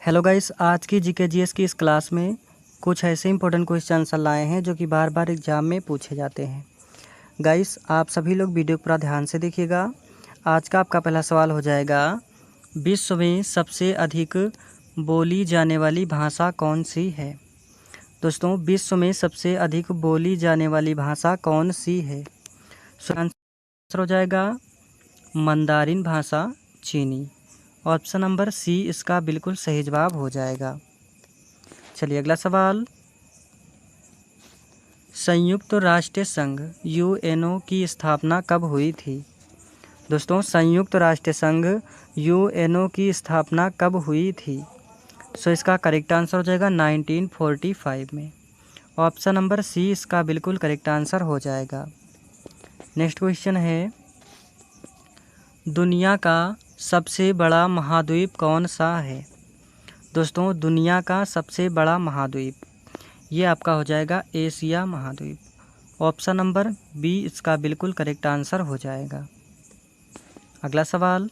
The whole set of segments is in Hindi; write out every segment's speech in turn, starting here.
हेलो गाइस, आज की जीके जीएस की इस क्लास में कुछ ऐसे इंपॉर्टेंट क्वेश्चन आंसर लाए हैं जो कि बार बार एग्जाम में पूछे जाते हैं। गाइस, आप सभी लोग वीडियो पूरा ध्यान से देखिएगा। आज का आपका पहला सवाल हो जाएगा, विश्व में सबसे अधिक बोली जाने वाली भाषा कौन सी है। दोस्तों, विश्व में सबसे अधिक बोली जाने वाली भाषा कौन सी है। सो आंसर हो जाएगा मंदारिन भाषा, चीनी। ऑप्शन नंबर सी इसका बिल्कुल सही जवाब हो जाएगा। चलिए अगला सवाल, संयुक्त राष्ट्र संघ यूएनओ की स्थापना कब हुई थी। दोस्तों, संयुक्त राष्ट्र संघ यूएनओ की स्थापना कब हुई थी। सो इसका करेक्ट आंसर हो जाएगा 1945 में। ऑप्शन नंबर सी इसका बिल्कुल करेक्ट आंसर हो जाएगा। नेक्स्ट क्वेश्चन है, दुनिया का सबसे बड़ा महाद्वीप कौन सा है। दोस्तों, दुनिया का सबसे बड़ा महाद्वीप ये आपका हो जाएगा एशिया महाद्वीप। ऑप्शन नंबर बी इसका बिल्कुल करेक्ट आंसर हो जाएगा। अगला सवाल,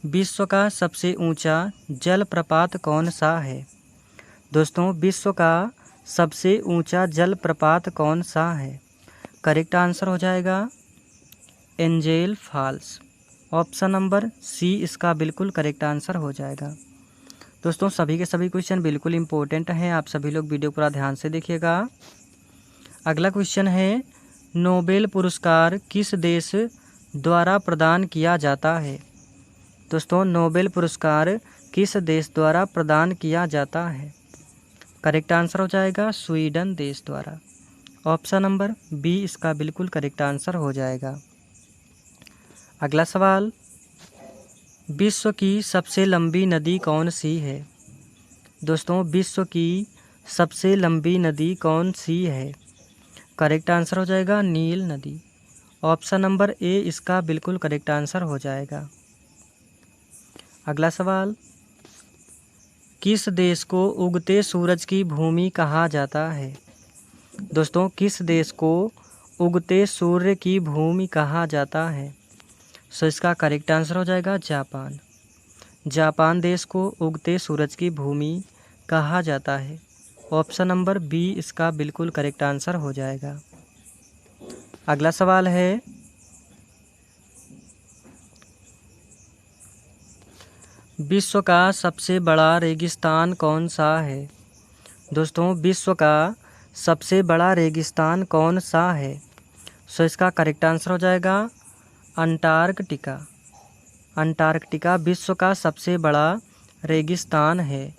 विश्व का सबसे ऊंचा जलप्रपात कौन सा है। दोस्तों, विश्व का सबसे ऊंचा जलप्रपात कौन सा है। करेक्ट आंसर हो जाएगा Angel Falls. Option number C इसका बिल्कुल करेक्ट आंसर हो जाएगा। दोस्तों, सभी के सभी क्वेश्चन बिल्कुल इम्पोर्टेंट हैं, आप सभी लोग वीडियो पूरा ध्यान से देखिएगा। अगला क्वेश्चन है, नोबेल पुरस्कार किस देश द्वारा प्रदान किया जाता है। दोस्तों, नोबेल पुरस्कार किस देश द्वारा प्रदान किया जाता है। करेक्ट आंसर हो जाएगा स्वीडन देश द्वारा। ऑप्शन नंबर बी इसका बिल्कुल करेक्ट आंसर हो जाएगा। अगला सवाल, विश्व की सबसे लंबी नदी कौन सी है। दोस्तों, विश्व की सबसे लंबी नदी कौन सी है। करेक्ट आंसर हो जाएगा नील नदी। ऑप्शन नंबर ए इसका बिल्कुल करेक्ट आंसर हो जाएगा। अगला सवाल, किस देश को उगते सूरज की भूमि कहा जाता है। दोस्तों, किस देश को उगते सूर्य की भूमि कहा जाता है। सो इसका करेक्ट आंसर हो जाएगा जापान। जापान देश को उगते सूरज की भूमि कहा जाता है। ऑप्शन नंबर बी इसका बिल्कुल करेक्ट आंसर हो जाएगा। अगला सवाल है, विश्व का सबसे बड़ा रेगिस्तान कौन सा है। दोस्तों, विश्व का सबसे बड़ा रेगिस्तान कौन सा है। सो इसका करेक्ट आंसर हो जाएगा अंटार्कटिका। अंटार्कटिका विश्व का सबसे बड़ा रेगिस्तान है।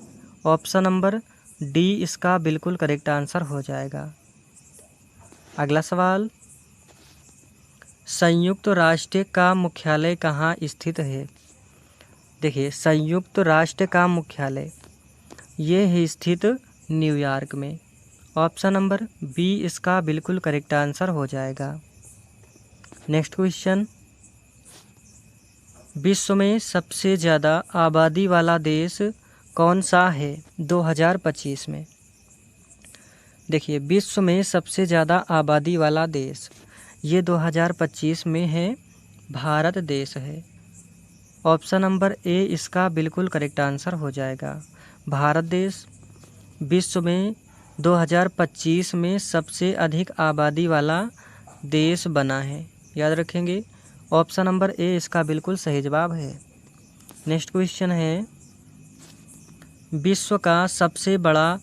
ऑप्शन नंबर डी इसका बिल्कुल करेक्ट आंसर हो जाएगा। अगला सवाल, संयुक्त राष्ट्र का मुख्यालय कहाँ स्थित है। देखिए, संयुक्त राष्ट्र का मुख्यालय ये है स्थित न्यूयॉर्क में। ऑप्शन नंबर बी इसका बिल्कुल करेक्ट आंसर हो जाएगा। नेक्स्ट क्वेश्चन, विश्व में सबसे ज़्यादा आबादी वाला देश कौन सा है 2025 में। देखिए, विश्व में सबसे ज़्यादा आबादी वाला देश ये 2025 में है भारत देश है। ऑप्शन नंबर ए इसका बिल्कुल करेक्ट आंसर हो जाएगा। भारत देश विश्व में 2025 में सबसे अधिक आबादी वाला देश बना है, याद रखेंगे। ऑप्शन नंबर ए इसका बिल्कुल सही जवाब है। नेक्स्ट क्वेश्चन है, विश्व का सबसे बड़ा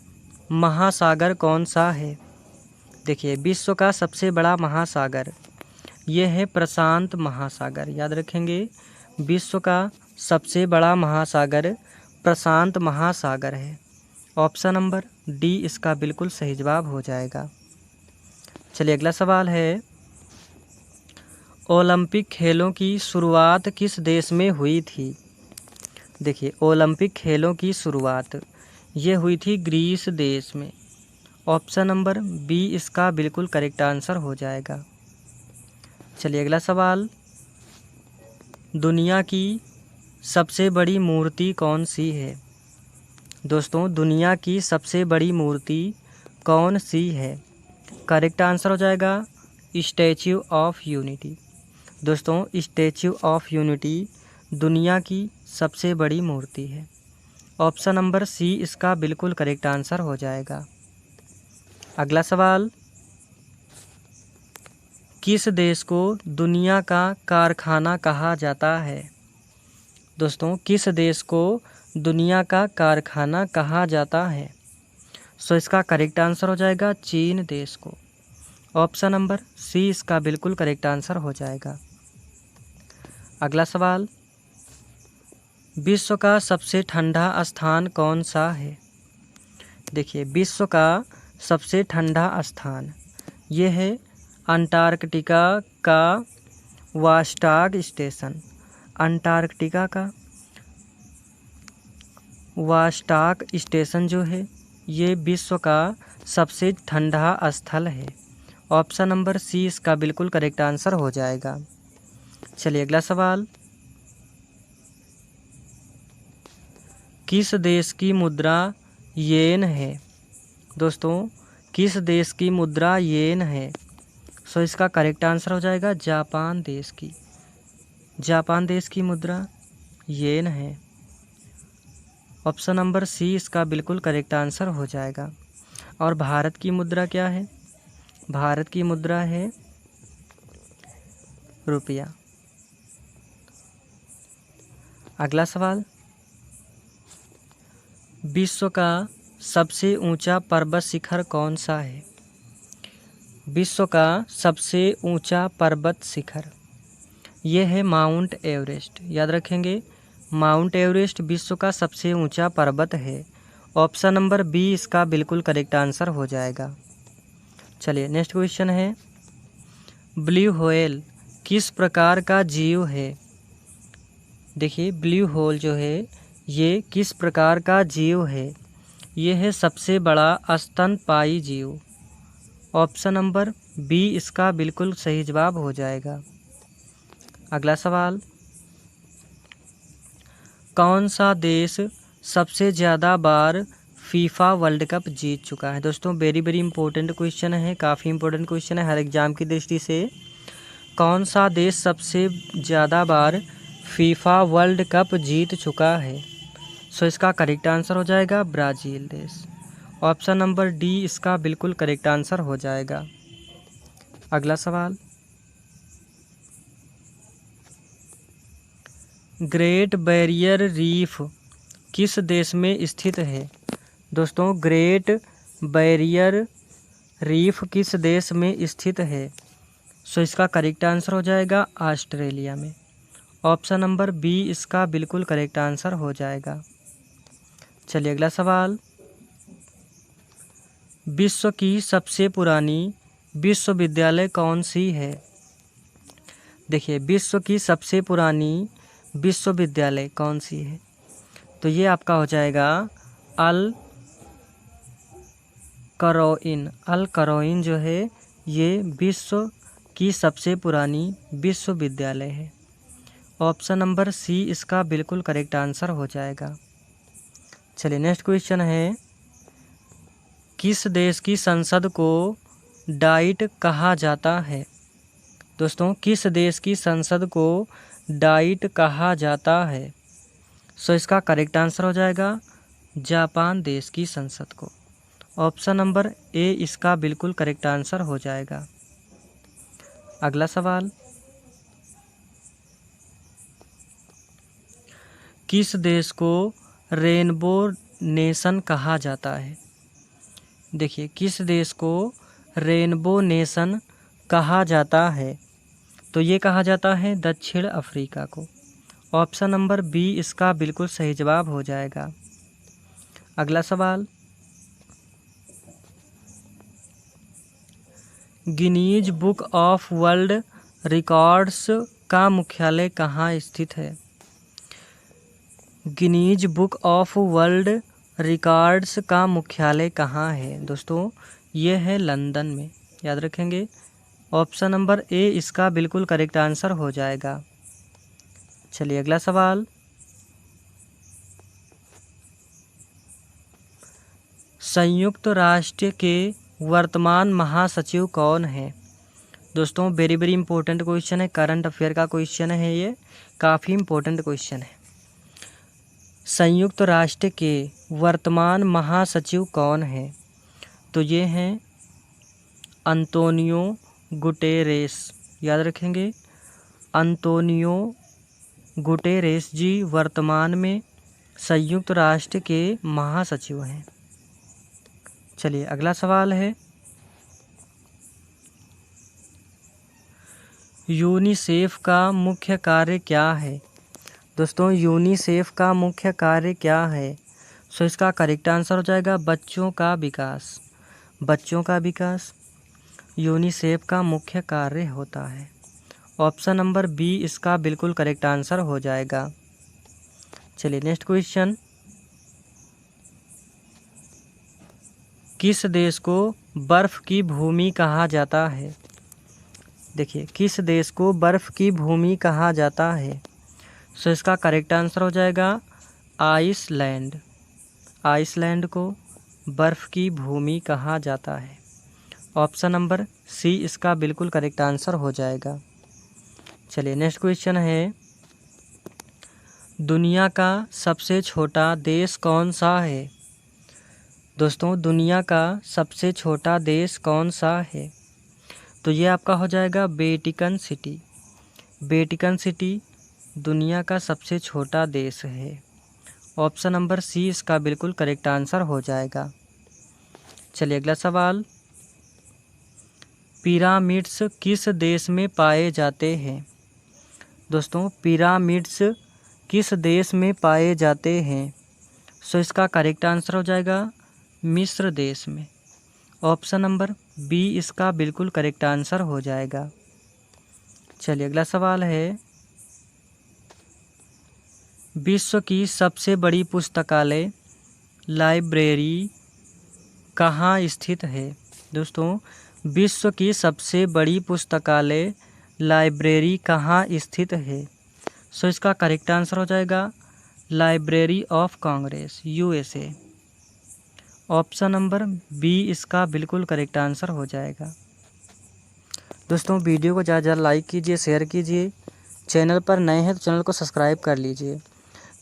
महासागर कौन सा है। देखिए, विश्व का सबसे बड़ा महासागर ये है प्रशांत महासागर, याद रखेंगे। विश्व का सबसे बड़ा महासागर प्रशांत महासागर है। ऑप्शन नंबर डी इसका बिल्कुल सही जवाब हो जाएगा। चलिए अगला सवाल है, ओलंपिक खेलों की शुरुआत किस देश में हुई थी। देखिए, ओलंपिक खेलों की शुरुआत ये हुई थी ग्रीस देश में। ऑप्शन नंबर बी इसका बिल्कुल करेक्ट आंसर हो जाएगा। चलिए अगला सवाल, दुनिया की सबसे बड़ी मूर्ति कौन सी है। दोस्तों, दुनिया की सबसे बड़ी मूर्ति कौन सी है। करेक्ट आंसर हो जाएगा स्टैच्यू ऑफ यूनिटी। दोस्तों, स्टैच्यू ऑफ यूनिटी दुनिया की सबसे बड़ी मूर्ति है। ऑप्शन नंबर सी इसका बिल्कुल करेक्ट आंसर हो जाएगा। अगला सवाल, किस देश को दुनिया का कारखाना कहा जाता है? दोस्तों, किस देश को दुनिया का कारखाना कहा जाता है? सो इसका करेक्ट आंसर हो जाएगा चीन देश को। ऑप्शन नंबर सी इसका बिल्कुल करेक्ट आंसर हो जाएगा। अगला सवाल, विश्व का सबसे ठंडा स्थान कौन सा है? देखिए, विश्व का सबसे ठंडा स्थान ये है अंटार्कटिका का वास्टाग स्टेशन। अंटार्कटिका का वास्टाग स्टेशन जो है ये विश्व का सबसे ठंडा स्थल है। ऑप्शन नंबर सी इसका बिल्कुल करेक्ट आंसर हो जाएगा। चलिए अगला सवाल, किस देश की मुद्रा येन है? दोस्तों, किस देश की मुद्रा येन है? सो इसका करेक्ट आंसर हो जाएगा जापान देश की। जापान देश की मुद्रा येन है। ऑप्शन नंबर सी इसका बिल्कुल करेक्ट आंसर हो जाएगा। और भारत की मुद्रा क्या है? भारत की मुद्रा है रुपया। अगला सवाल, विश्व का सबसे ऊंचा पर्वत शिखर कौन सा है? विश्व का सबसे ऊंचा पर्वत शिखर ये है माउंट एवरेस्ट। याद रखेंगे, माउंट एवरेस्ट विश्व का सबसे ऊंचा पर्वत है। ऑप्शन नंबर बी इसका बिल्कुल करेक्ट आंसर हो जाएगा। चलिए नेक्स्ट क्वेश्चन है, ब्लू व्हेल किस प्रकार का जीव है? देखिए, ब्लू व्हेल जो है ये किस प्रकार का जीव है? ये है सबसे बड़ा स्तनपायी जीव। ऑप्शन नंबर बी इसका बिल्कुल सही जवाब हो जाएगा। अगला सवाल, कौन सा देश सबसे ज़्यादा बार फीफा वर्ल्ड कप जीत चुका है? दोस्तों, वेरी वेरी इंपॉर्टेंट क्वेश्चन है, काफ़ी इंपॉर्टेंट क्वेश्चन है हर एग्जाम की दृष्टि से। कौन सा देश सबसे ज़्यादा बार फीफा वर्ल्ड कप जीत चुका है? सो इसका करेक्ट आंसर हो जाएगा ब्राज़ील देश। ऑप्शन नंबर डी इसका बिल्कुल करेक्ट आंसर हो जाएगा। अगला सवाल, ग्रेट बैरियर रीफ किस देश में स्थित है? दोस्तों, ग्रेट बैरियर रीफ किस देश में स्थित है? सो इसका करेक्ट आंसर हो जाएगा ऑस्ट्रेलिया में। ऑप्शन नंबर बी इसका बिल्कुल करेक्ट आंसर हो जाएगा। चलिए अगला सवाल, विश्व की सबसे पुरानी विश्वविद्यालय कौन सी है? देखिए, विश्व की सबसे पुरानी विश्वविद्यालय कौन सी है? तो ये आपका हो जाएगा अल करोइन। अल करोइन जो है ये विश्व की सबसे पुरानी विश्वविद्यालय है। ऑप्शन नंबर सी इसका बिल्कुल करेक्ट आंसर हो जाएगा। चलिए नेक्स्ट क्वेश्चन है, किस देश की संसद को डाइट कहा जाता है? दोस्तों, किस देश की संसद को डाइट कहा जाता है? सो इसका करेक्ट आंसर हो जाएगा जापान देश की संसद को। ऑप्शन नंबर ए इसका बिल्कुल करेक्ट आंसर हो जाएगा। अगला सवाल, किस देश को रेनबो नेशन कहा जाता है? देखिए, किस देश को रेनबो नेशन कहा जाता है? तो ये कहा जाता है दक्षिण अफ्रीका को। ऑप्शन नंबर बी इसका बिल्कुल सही जवाब हो जाएगा। अगला सवाल, Guinness book of world records का मुख्यालय कहाँ स्थित है? Guinness book of world records का मुख्यालय कहाँ है? दोस्तों, ये है लंदन में। याद रखेंगे, ऑप्शन नंबर ए इसका बिल्कुल करेक्ट आंसर हो जाएगा। चलिए अगला सवाल, संयुक्त राष्ट्र के वर्तमान महासचिव कौन है? दोस्तों, वेरी वेरी इंपॉर्टेंट क्वेश्चन है, करंट अफेयर का क्वेश्चन है, ये काफ़ी इंपॉर्टेंट क्वेश्चन है। संयुक्त राष्ट्र के वर्तमान महासचिव कौन है? तो ये हैं अंतोनियो गुटेरेस। याद रखेंगे, अंतोनियो गुटेरेस जी वर्तमान में संयुक्त राष्ट्र के महासचिव हैं। चलिए अगला सवाल है, यूनिसेफ का मुख्य कार्य क्या है? दोस्तों यूनिसेफ का मुख्य कार्य क्या है? सो इसका करेक्ट आंसर हो जाएगा बच्चों का विकास। बच्चों का विकास यूनिसेफ का मुख्य कार्य होता है। ऑप्शन नंबर बी इसका बिल्कुल करेक्ट आंसर हो जाएगा। चलिए नेक्स्ट क्वेश्चन, किस देश को बर्फ की भूमि कहा जाता है? देखिए, किस देश को बर्फ की भूमि कहा जाता है? सो इसका करेक्ट आंसर हो जाएगा आइसलैंड। आइसलैंड को बर्फ की भूमि कहा जाता है। ऑप्शन नंबर सी इसका बिल्कुल करेक्ट आंसर हो जाएगा। चलिए नेक्स्ट क्वेश्चन है, दुनिया का सबसे छोटा देश कौन सा है? दोस्तों दुनिया का सबसे छोटा देश कौन सा है? तो ये आपका हो जाएगा वेटिकन सिटी। वेटिकन सिटी दुनिया का सबसे छोटा देश है। ऑप्शन नंबर सी इसका बिल्कुल करेक्ट आंसर हो जाएगा। चलिए अगला सवाल, पिरामिड्स किस देश में पाए जाते हैं? दोस्तों पिरामिड्स किस देश में पाए जाते हैं? सो इसका करेक्ट आंसर हो जाएगा मिस्र देश में। ऑप्शन नंबर बी इसका बिल्कुल करेक्ट आंसर हो जाएगा। चलिए अगला सवाल है, विश्व की सबसे बड़ी पुस्तकालय लाइब्रेरी कहाँ स्थित है? दोस्तों विश्व की सबसे बड़ी पुस्तकालय लाइब्रेरी कहाँ स्थित है? सो इसका करेक्ट आंसर हो जाएगा Library of Congress, USA। Option number B इसका बिल्कुल करेक्ट आंसर हो जाएगा। दोस्तों वीडियो को ज़्यादा लाइक कीजिए, शेयर कीजिए। चैनल पर नए हैं तो चैनल को सब्सक्राइब कर लीजिए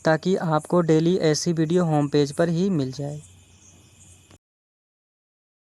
ताकि आपको डेली ऐसी वीडियो होम पेज पर ही मिल जाए।